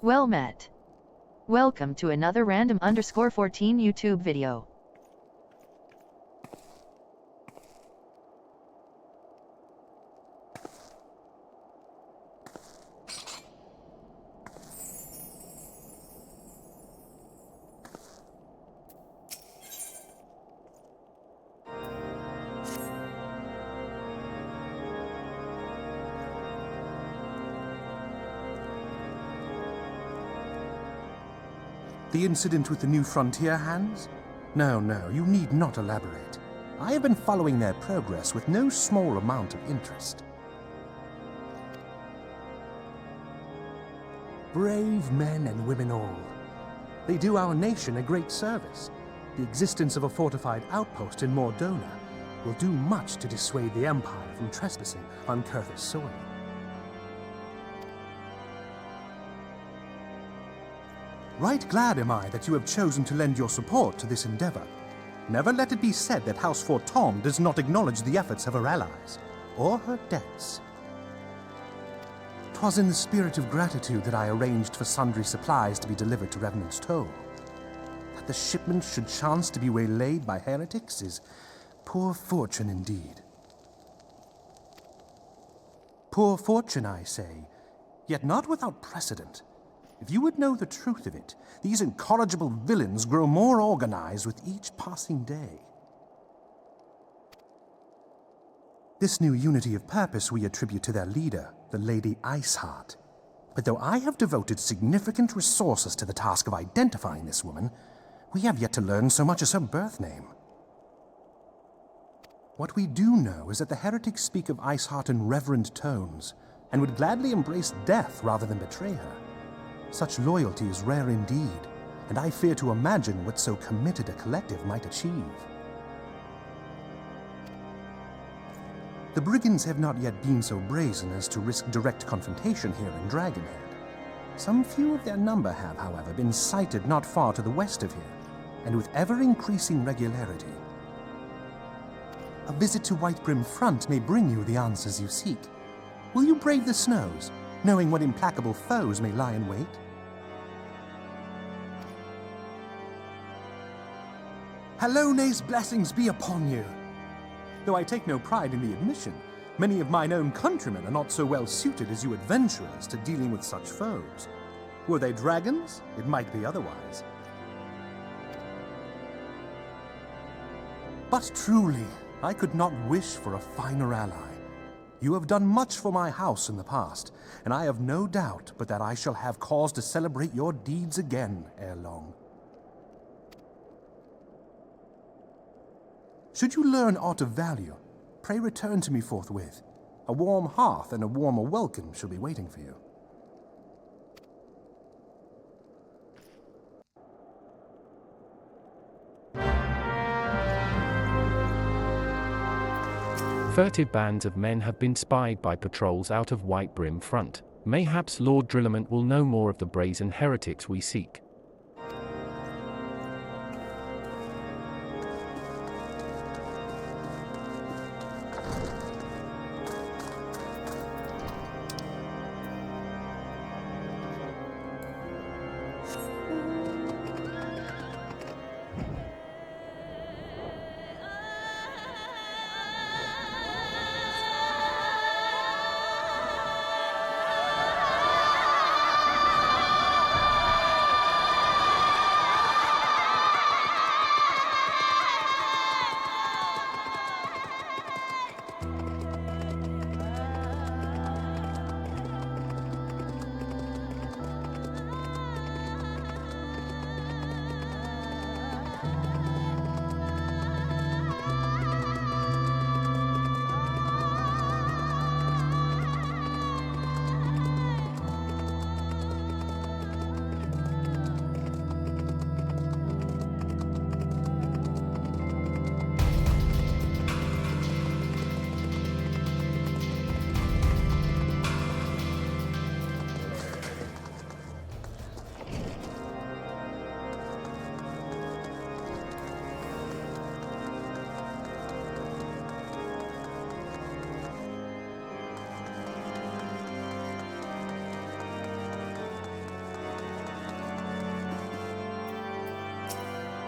Well met. Welcome to another random_14 YouTube video. The incident with the New Frontier hands? No, you need not elaborate. I have been following their progress with no small amount of interest. Brave men and women all. They do our nation a great service. The existence of a fortified outpost in Mordona will do much to dissuade the Empire from trespassing on Coerthas soil. Right glad am I that you have chosen to lend your support to this endeavor. Never let it be said that House Fortom does not acknowledge the efforts of her allies, or her debts. 'Twas in the spirit of gratitude that I arranged for sundry supplies to be delivered to Revenant's Toll. That the shipment should chance to be waylaid by heretics is poor fortune indeed. Poor fortune, I say, yet not without precedent. If you would know the truth of it, these incorrigible villains grow more organized with each passing day. This new unity of purpose we attribute to their leader, the Lady Iceheart. But though I have devoted significant resources to the task of identifying this woman, we have yet to learn so much as her birth name. What we do know is that the heretics speak of Iceheart in reverent tones, and would gladly embrace death rather than betray her. Such loyalty is rare indeed, and I fear to imagine what so committed a collective might achieve. The brigands have not yet been so brazen as to risk direct confrontation here in Dragonhead. Some few of their number have, however, been sighted not far to the west of here, and with ever-increasing regularity. A visit to Whitebrim Front may bring you the answers you seek. Will you brave the snows, knowing what implacable foes may lie in wait? Halone's blessings be upon you! Though I take no pride in the admission, many of mine own countrymen are not so well suited as you adventurers to dealing with such foes. Were they dragons, it might be otherwise. But truly, I could not wish for a finer ally. You have done much for my house in the past, and I have no doubt but that I shall have cause to celebrate your deeds again ere long. Should you learn aught of value, pray return to me forthwith. A warm hearth and a warmer welcome shall be waiting for you. Furtive bands of men have been spied by patrols out of Whitebrim Front. Mayhaps Lord Drillamant will know more of the brazen heretics we seek.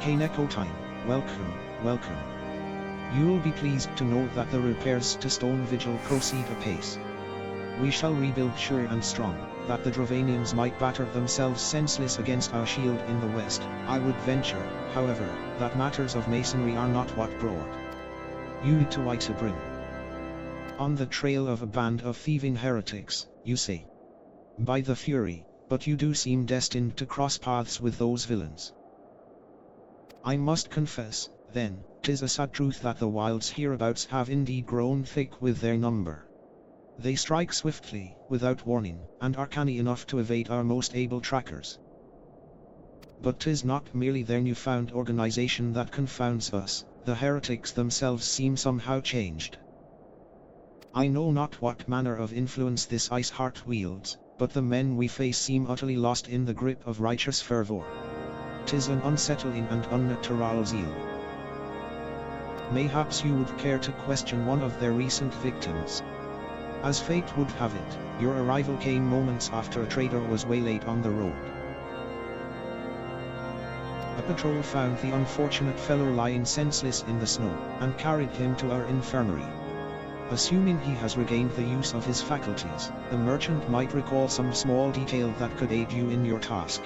Kaneko time, welcome, welcome. You'll be pleased to know that the repairs to Stone Vigil proceed apace. We shall rebuild sure and strong, that the Dravanians might batter themselves senseless against our shield in the west. I would venture, however, that matters of masonry are not what brought you to Whitebrim. On the trail of a band of thieving heretics, you say. By the Fury, but you do seem destined to cross paths with those villains. I must confess, then, 'tis a sad truth that the wilds hereabouts have indeed grown thick with their number. They strike swiftly, without warning, and are canny enough to evade our most able trackers. But 'tis not merely their newfound organization that confounds us, the heretics themselves seem somehow changed. I know not what manner of influence this ice heart wields, but the men we face seem utterly lost in the grip of righteous fervor. 'Tis an unsettling and unnatural zeal. Mayhaps you would care to question one of their recent victims. As fate would have it, your arrival came moments after a trader was waylaid on the road. A patrol found the unfortunate fellow lying senseless in the snow, and carried him to our infirmary. Assuming he has regained the use of his faculties, the merchant might recall some small detail that could aid you in your task.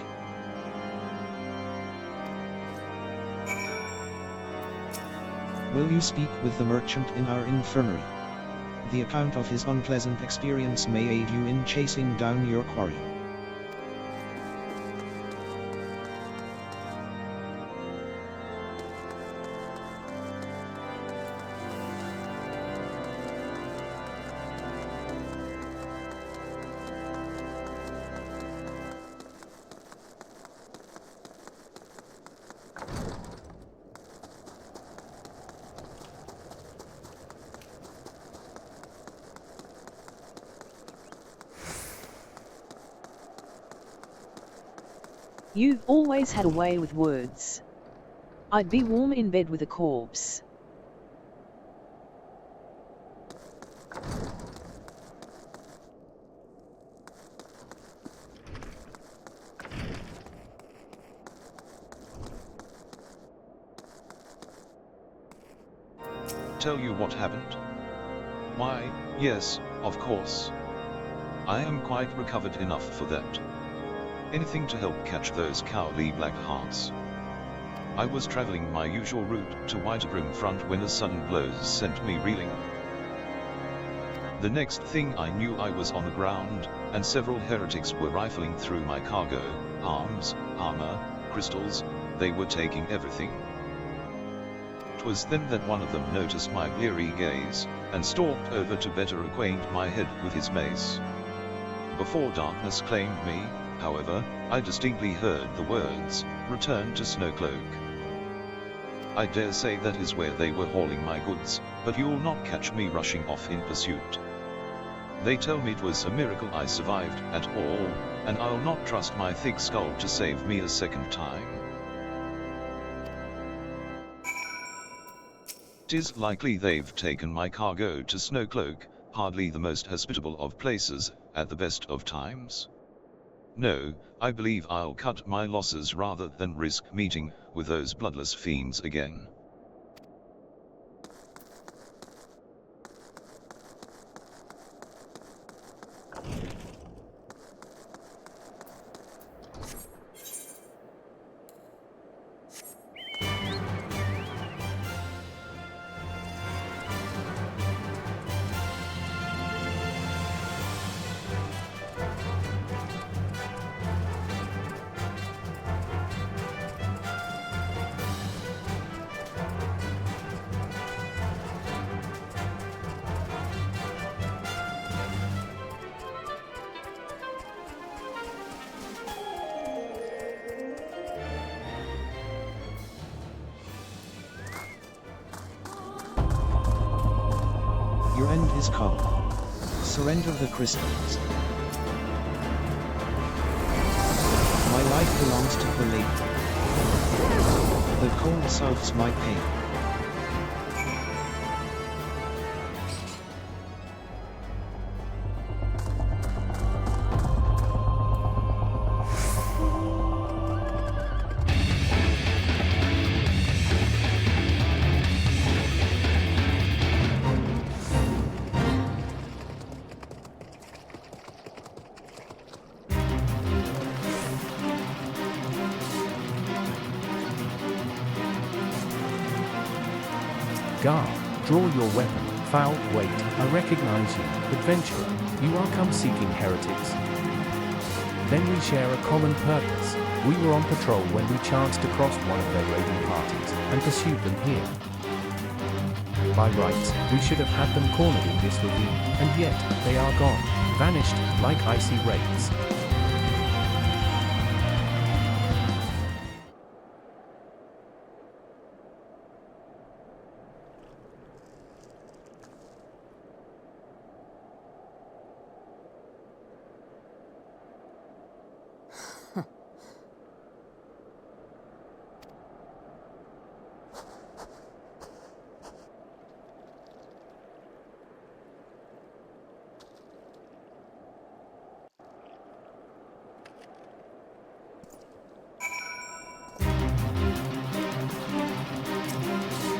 Will you speak with the merchant in our infirmary? The account of his unpleasant experience may aid you in chasing down your quarry. You've always had a way with words. I'd be warm in bed with a corpse. Tell you what happened? Why, yes, of course. I am quite recovered enough for that. Anything to help catch those cowardly black hearts. I was traveling my usual route to Whitebrim Front when a sudden blow sent me reeling. The next thing I knew I was on the ground, and several heretics were rifling through my cargo, arms, armor, crystals. They were taking everything. 'Twas then that one of them noticed my bleary gaze, and stalked over to better acquaint my head with his mace. Before darkness claimed me, however, I distinctly heard the words, "Return to Snowcloak." I dare say that is where they were hauling my goods, but you'll not catch me rushing off in pursuit. They tell me 'twas a miracle I survived at all, and I'll not trust my thick skull to save me a second time. 'Tis likely they've taken my cargo to Snowcloak, hardly the most hospitable of places, at the best of times. No, I believe I'll cut my losses rather than risk meeting with those bloodless fiends again. Your end is come. Surrender the crystals. My life belongs to the lady. The cold solves my pain. Gar, draw your weapon. Foul, wait, I recognize you, adventurer. You are come seeking heretics. Then we share a common purpose. We were on patrol when we chanced to cross one of their raiding parties, and pursued them here. By rights, we should have had them cornered in this ravine, and yet, they are gone, vanished, like icy wraiths.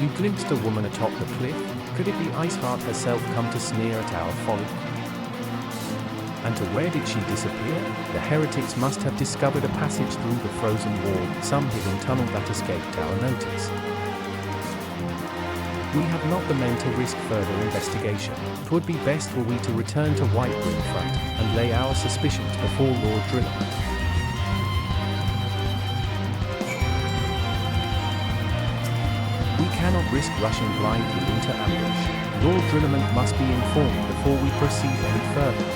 You glimpsed a woman atop the cliff? Could it be Iceheart herself come to sneer at our folly? And to where did she disappear? The heretics must have discovered a passage through the frozen wall, some hidden tunnel that escaped our notice. We have not the men to risk further investigation. 'Twould be best were we to return to Whitebrim Front, and lay our suspicions before Lord Drillman. We cannot risk rushing blindly into ambush. Lord Drillement must be informed before we proceed any further.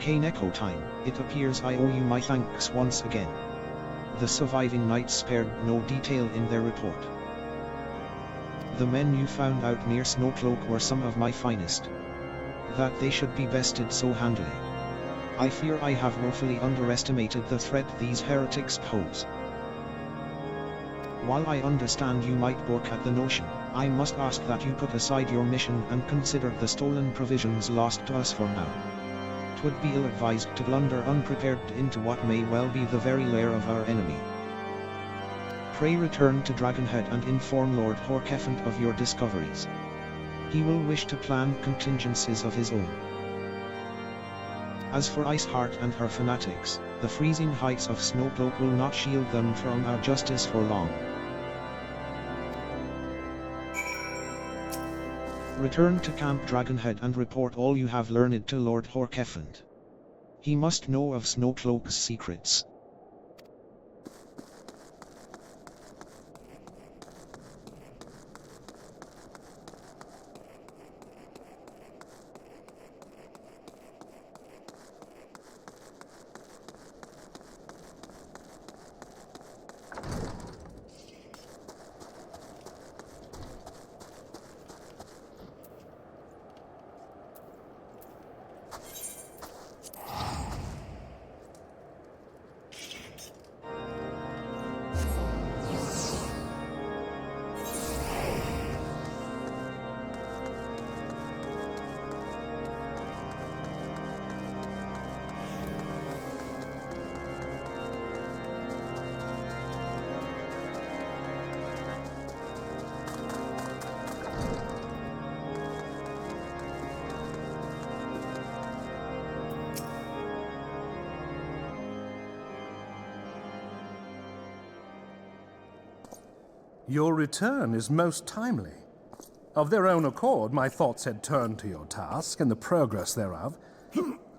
Kaneko time, it appears I owe you my thanks once again. The surviving knights spared no detail in their report. The men you found out near Snowcloak were some of my finest. That they should be bested so handily. I fear I have woefully underestimated the threat these heretics pose. While I understand you might balk at the notion, I must ask that you put aside your mission and consider the stolen provisions lost to us for now. 'Twould be ill-advised to blunder unprepared into what may well be the very lair of our enemy. Pray return to Dragonhead and inform Lord Haurchefant of your discoveries. He will wish to plan contingencies of his own. As for Iceheart and her fanatics, the freezing heights of Snowcloak will not shield them from our justice for long. Return to Camp Dragonhead and report all you have learned to Lord Haurchefant. He must know of Snowcloak's secrets. Your return is most timely. Of their own accord, my thoughts had turned to your task and the progress thereof.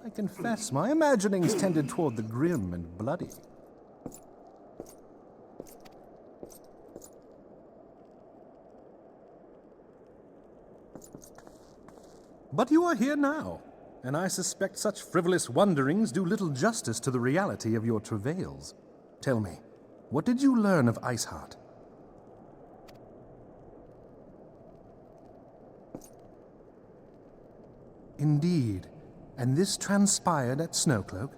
I confess, my imaginings tended toward the grim and bloody. But you are here now, and I suspect such frivolous wonderings do little justice to the reality of your travails. Tell me, what did you learn of Iceheart? Indeed, and this transpired at Snowcloak?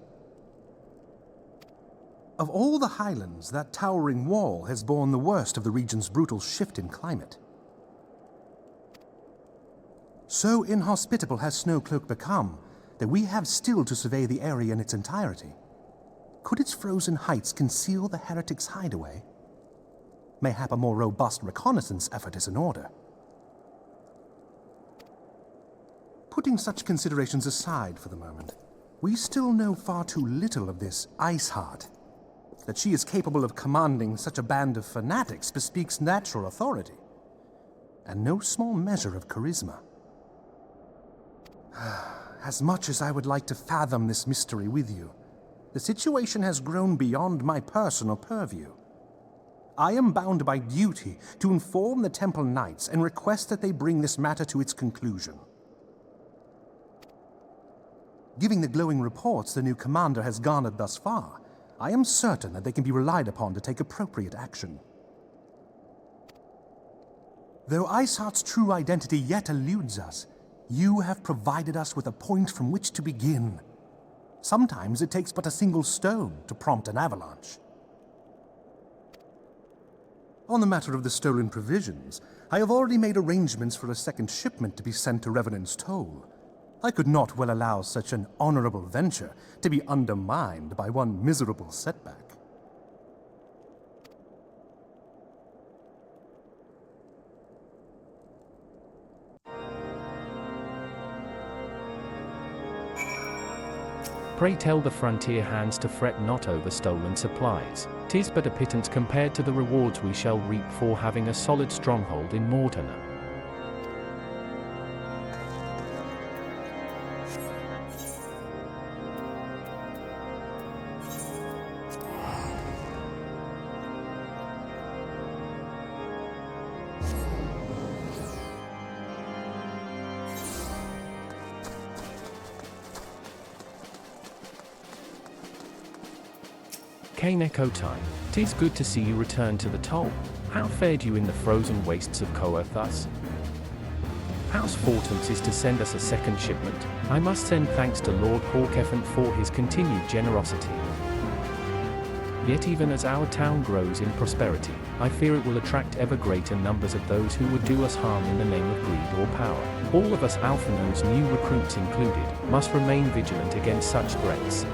Of all the Highlands, that towering wall has borne the worst of the region's brutal shift in climate. So inhospitable has Snowcloak become that we have still to survey the area in its entirety. Could its frozen heights conceal the heretics' hideaway? Mayhap a more robust reconnaissance effort is in order. Putting such considerations aside for the moment, we still know far too little of this Iceheart. That she is capable of commanding such a band of fanatics bespeaks natural authority, and no small measure of charisma. As much as I would like to fathom this mystery with you, the situation has grown beyond my personal purview. I am bound by duty to inform the Temple Knights and request that they bring this matter to its conclusion. Given the glowing reports the new commander has garnered thus far, I am certain that they can be relied upon to take appropriate action. Though Iceheart's true identity yet eludes us, you have provided us with a point from which to begin. Sometimes it takes but a single stone to prompt an avalanche. On the matter of the stolen provisions, I have already made arrangements for a second shipment to be sent to Revenant's Toll. I could not well allow such an honorable venture to be undermined by one miserable setback. Pray tell the frontier hands to fret not over stolen supplies. 'Tis but a pittance compared to the rewards we shall reap for having a solid stronghold in Mortana. Kane Echo time. 'Tis good to see you return to the toll. How fared you in the frozen wastes of Coerthas? House Fortance is to send us a second shipment. I must send thanks to Lord Haurchefant for his continued generosity. Yet even as our town grows in prosperity, I fear it will attract ever greater numbers of those who would do us harm in the name of greed or power. All of us Alphino's new recruits included, must remain vigilant against such threats.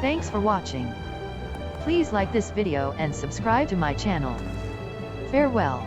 Thanks for watching. Please like this video and subscribe to my channel. Farewell.